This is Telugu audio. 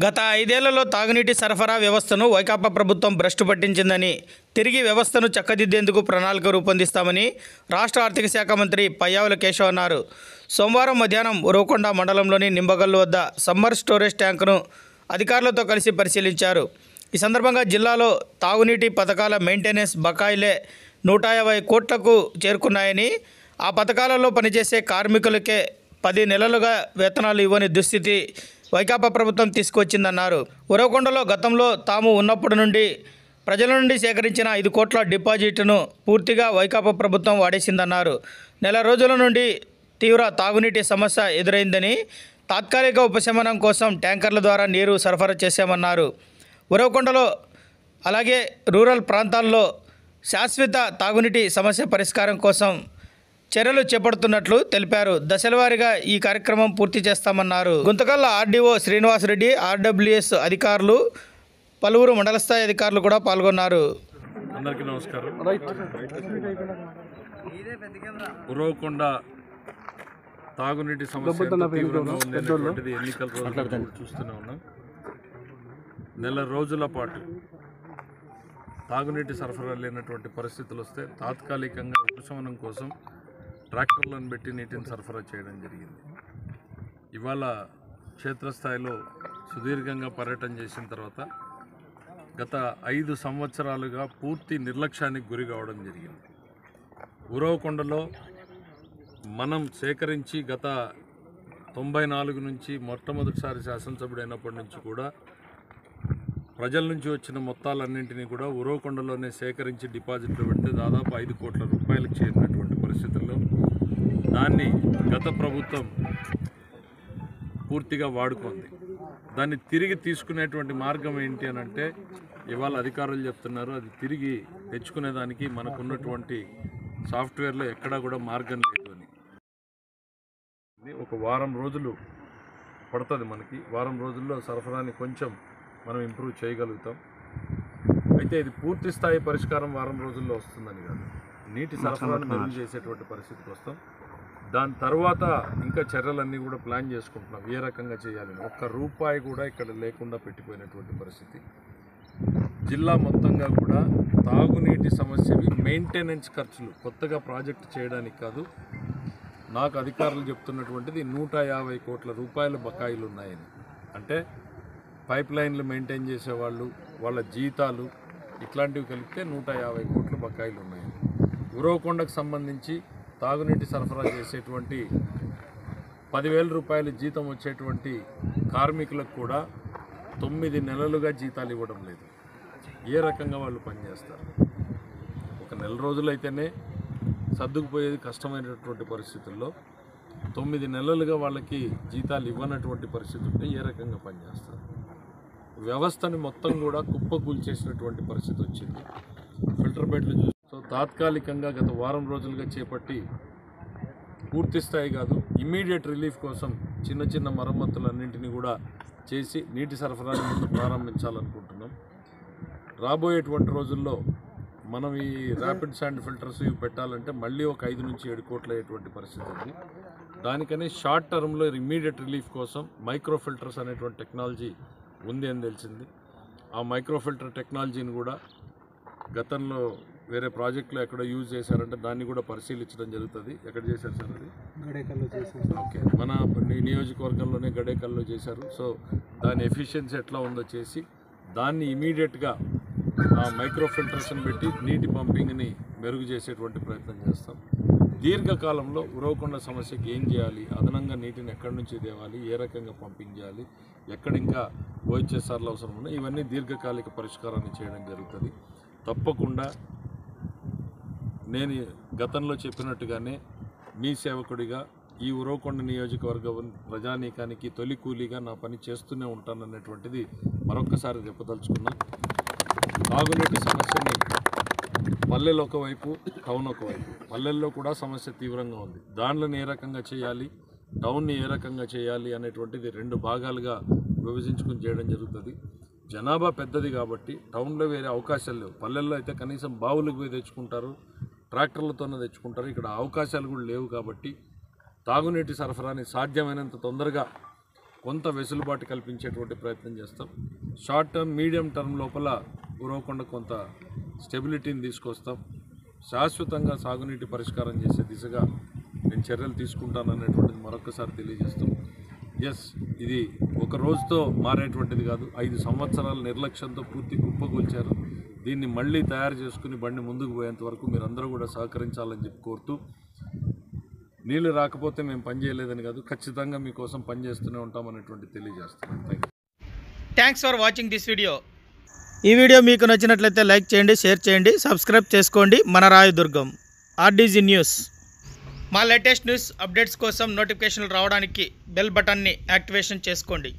గత 5 ఏళ్లలో తాగునీటి సరఫరా వ్యవస్థను వైకాపా ప్రభుత్వం భ్రష్టు పట్టించిందని, తిరిగి వ్యవస్థను చక్కదిద్దేందుకు ప్రణాళిక రూపొందిస్తామని రాష్ట్ర ఆర్థిక శాఖ మంత్రి పయ్యావుల కేశవ్ అన్నారు. సోమవారం మధ్యాహ్నం ఉరవకొండ మండలంలోని నింబగల్లు వద్ద సమ్మర్ స్టోరేజ్ ట్యాంకును అధికారులతో కలిసి పరిశీలించారు. ఈ సందర్భంగా జిల్లాలో తాగునీటి పథకాల మెయింటెనెన్స్ బకాయిలే 150 కోట్లకు చేరుకున్నాయని, ఆ పథకాలలో పనిచేసే కార్మికులకే 10 నెలలుగా వేతనాలు ఇవ్వని దుస్థితి వైకాపా ప్రభుత్వం తీసుకొచ్చిందన్నారు. ఉరవకొండలో గతంలో తాము ఉన్నప్పటి నుండి ప్రజల నుండి సేకరించిన 5 కోట్ల డిపాజిట్ను పూర్తిగా వైకాపా ప్రభుత్వం వాడేసిందన్నారు. నెల రోజుల నుండి తీవ్ర తాగునీటి సమస్య ఎదురైందని, తాత్కాలిక ఉపశమనం కోసం ట్యాంకర్ల ద్వారా నీరు సరఫరా చేశామన్నారు. ఉరవకొండలో అలాగే రూరల్ ప్రాంతాల్లో శాశ్వత తాగునీటి సమస్య పరిష్కారం కోసం చర్యలు చేపడుతున్నట్లు తెలిపారు. దశలవారీగా ఈ కార్యక్రమం పూర్తి చేస్తామన్నారు. గుంతకల్ ఆర్డీఓ శ్రీనివాసరెడ్డి, ఆర్డబ్ల్యూఎస్ అధికారులు, పలువురు మండల స్థాయి అధికారులు కూడా పాల్గొన్నారు. అందరికీ నమస్కారం. ఉరవకొండ తాగునీటి సమస్య తీవ్రంగా ఉండేటువంటిది ఎన్నికల రోజులు చూస్తూనే ఉన్నాం. నెల రోజుల పాటు తాగునీటి సరఫరా లేనటువంటి పరిస్థితులు వస్తే తాత్కాలికంగా ఉపశమనం కోసం ట్రాక్టర్లను పెట్టి నీటిని సరఫరా చేయడం జరిగింది. ఇవాళ క్షేత్రస్థాయిలో సుదీర్ఘంగా పర్యటన చేసిన తర్వాత గత 5 సంవత్సరాలుగా పూర్తి నిర్లక్ష్యానికి గురి కావడం జరిగింది. ఉరవకొండలో మనం సేకరించి గత 94 నుంచి మొట్టమొదటిసారి శాసనసభ్యుడు అయినప్పటి నుంచి కూడా ప్రజల నుంచి వచ్చిన మొత్తాలన్నింటినీ కూడా ఉరవకొండలోనే సేకరించి డిపాజిట్లు పెడితే దాదాపు 5 కోట్ల రూపాయలకు చేరినటువంటి పరిస్థితుల్లో దాన్ని గత ప్రభుత్వం పూర్తిగా వాడుకుంది. దాన్ని తిరిగి తీసుకునేటువంటి మార్గం ఏంటి అని అంటే, ఇవాళ అధికారులు చెప్తున్నారు, అది తిరిగి తెచ్చుకునేదానికి మనకున్నటువంటి సాఫ్ట్వేర్లో ఎక్కడా కూడా మార్గం లేదు అని. ఒక వారం రోజులు పడుతుంది మనకి. వారం రోజుల్లో సరఫరాని కొంచెం మనం ఇంప్రూవ్ చేయగలుగుతాం. అయితే ఇది పూర్తి స్థాయి పరిష్కారం వారం రోజుల్లో వస్తుందని కాదు, నీటి సరఫరాను మెరుగు చేసేటువంటి పరిస్థితికి వస్తాం. దాని తర్వాత ఇంకా చర్యలన్నీ కూడా ప్లాన్ చేసుకుంటున్నాం, ఏ రకంగా చేయాలని. 1 రూపాయి కూడా ఇక్కడ లేకుండా పెట్టిపోయినటువంటి పరిస్థితి. జిల్లా మొత్తంగా కూడా తాగునీటి సమస్యవి మెయింటెనెన్స్ ఖర్చులు కొత్తగా ప్రాజెక్టు చేయడానికి కాదు, నాకు అధికారులు చెప్తున్నటువంటిది 150 కోట్ల రూపాయల బకాయిలు ఉన్నాయని. అంటే పైప్ లైన్లు మెయింటైన్ చేసేవాళ్ళు, వాళ్ళ జీతాలు ఇట్లాంటివి కలిపితే 150 కోట్ల బకాయిలు ఉన్నాయని. ఉరవకొండకు సంబంధించి తాగునీటి సరఫరా చేసేటువంటి 10,000 రూపాయలు జీతం వచ్చేటువంటి కార్మికులకు కూడా 9 నెలలుగా జీతాలు ఇవ్వడం లేదు. ఏ రకంగా వాళ్ళు పనిచేస్తారు? ఒక నెల రోజులైతేనే సర్దుకుపోయేది కష్టమైనటువంటి పరిస్థితుల్లో 9 నెలలుగా వాళ్ళకి జీతాలు ఇవ్వనటువంటి పరిస్థితి ఉంటే ఏ రకంగా పనిచేస్తారు? వ్యవస్థని మొత్తం కూడా కుప్పకూల్చేసినటువంటి పరిస్థితి వచ్చింది. ఫిల్టర్ బెడ్లు చూసి తాత్కాలికంగా గత వారం రోజులుగా చేపట్టి పూర్తి స్థాయి కాదు, ఇమ్మీడియట్ రిలీఫ్ కోసం చిన్న చిన్న మరమ్మతులన్నింటినీ కూడా చేసి నీటి సరఫరాని ముందు ప్రారంభించాలనుకుంటున్నాం. రాబోయేటువంటి రోజుల్లో మనం ఈ ర్యాపిడ్ శాండ్ ఫిల్టర్స్ ఇవి పెట్టాలంటే మళ్ళీ ఒక 5 నుంచి 7 కోట్ల అయ్యేటువంటి పరిస్థితి ఉంది. దానికనే షార్ట్ టర్మ్లో ఇమ్మీడియట్ రిలీఫ్ కోసం మైక్రో ఫిల్టర్స్ అనేటువంటి టెక్నాలజీ ఉంది అని తెలిసింది. ఆ మైక్రో ఫిల్టర్ టెక్నాలజీని కూడా గతంలో వేరే ప్రాజెక్టులో ఎక్కడ యూజ్ చేశారంటే దాన్ని కూడా పరిశీలించడం జరుగుతుంది. ఎక్కడ చేశారు సార్? అది గడేకల్లో చేశారు. ఓకే, మన నియోజకవర్గంలోనే గడేకల్లో చేశారు. సో దాని ఎఫిషియన్సీ ఎట్లా ఉందో చేసి దాన్ని ఇమీడియట్గా ఆ మైక్రో ఫిల్టర్స్ని పెట్టి నీటి పంపింగ్ని మెరుగు చేసేటువంటి ప్రయత్నం చేస్తాం. దీర్ఘకాలంలో ఉరవకొండ సమస్యకి ఏం చేయాలి, అదనంగా నీటిని ఎక్కడి నుంచి తేవాలి, ఏ రకంగా పంపింగ్ చేయాలి, ఎక్కడ ఇంకా ఓహెచ్ఎస్ఆర్లు అవసరం ఉన్నాయి, ఇవన్నీ దీర్ఘకాలిక పరిష్కారాన్ని చేయడం జరుగుతుంది. తప్పకుండా నేను గతంలో చెప్పినట్టుగానే మీ సేవకుడిగా ఈ ఉరవకొండ నియోజకవర్గం ప్రజానీకానికి తొలి కూలీగా నా పని చేస్తూనే ఉంటాననేటువంటిది మరొక్కసారి చెప్పదలుచుకున్నా. తాగునీటి సమస్యని పల్లెలు ఒకవైపు, టౌన్ ఒకవైపు. పల్లెల్లో కూడా సమస్య తీవ్రంగా ఉంది. దానిని ఏ రకంగా చేయాలి, టౌన్ని ఏ రకంగా చేయాలి అనేటువంటిది 2 భాగాలుగా విభజించుకుని చేయడం జరుగుతుంది. జనాభా పెద్దది కాబట్టి టౌన్లో వేరే అవకాశాలు లేవు. పల్లెల్లో అయితే కనీసం బావులకు పోయి తెచ్చుకుంటారు, ట్రాక్టర్లతోనే తెచ్చుకుంటారు. ఇక్కడ అవకాశాలు కూడా లేవు కాబట్టి తాగునీటి సరఫరాని సాధ్యమైనంత తొందరగా కొంత వెసులుబాటు కల్పించేటువంటి ప్రయత్నం చేస్తాం. షార్ట్ టర్మ్ మీడియం టర్మ్ లోపల ఉరవకుండా కొంత స్టెబిలిటీని తీసుకొస్తాం. శాశ్వతంగా సాగునీటి పరిష్కారం చేసే దిశగా నేను చర్యలు తీసుకుంటాననేటువంటిది మరొకసారి తెలియజేస్తాం. ఎస్, ఇది ఒక రోజుతో మారేటువంటిది కాదు. 5 సంవత్సరాల నిర్లక్ష్యంతో పూర్తి కుప్పగొల్చారు. దీన్ని మళ్ళీ తయారు చేసుకుని బండి ముందుకు పోయేంత వరకు మీరందరూ కూడా సహకరించాలని చెప్పి కోరుతూ, నీళ్ళు రాకపోతే మేము పనిచేయలేదని కాదు, ఖచ్చితంగా మీకోసం పనిచేస్తూనే ఉంటామనేటువంటి తెలియజేస్తున్నాం. Thanks for watching this video. ఈ వీడియో మీకు నచ్చినట్లయితే లైక్ చేయండి, షేర్ చేయండి, సబ్స్క్రైబ్ చేసుకోండి. మన రాయదుర్గం ఆర్డీజీ న్యూస్. మా లేటెస్ట్ న్యూస్ అప్డేట్స్ కోసం నోటిఫికేషన్లు రావడానికి బెల్ బటన్ని యాక్టివేషన్ చేసుకోండి.